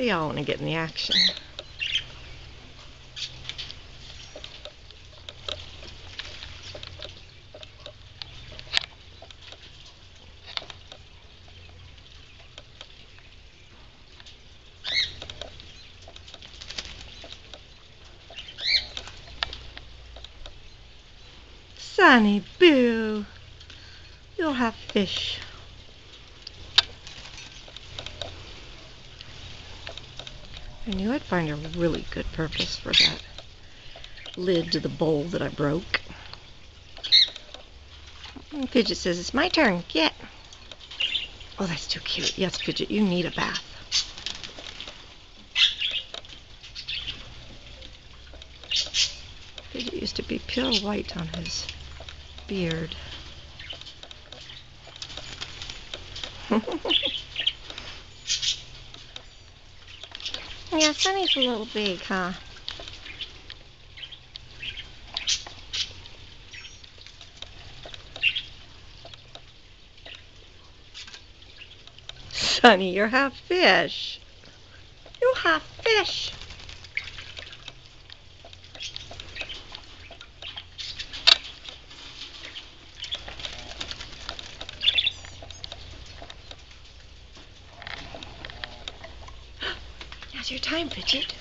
They all want to get in the action. Sunny Boo, you'll have fish. I knew I'd find a really good purpose for that lid to the bowl that I broke. And Fidget says, it's my turn, get. Oh, that's too cute. Yes, Fidget, you need a bath. Fidget used to be pure white on his beard. Yeah, Sunny's a little big, huh? Sunny, you're half fish. You're half fish. Now's your time, Fidget.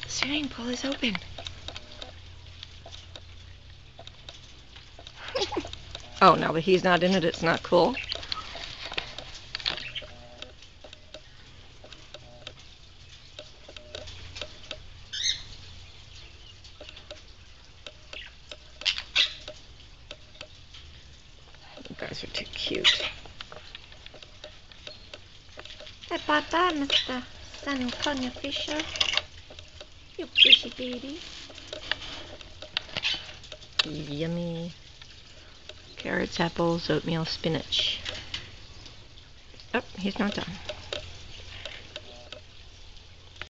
The swimming pool is open. Oh, now that he's not in it, it's not cool. You guys are too cute. Bye-bye, Mr. Sun Conure Fisher. You fishy baby. Yummy. Carrots, apples, oatmeal, spinach. Oh, he's not done.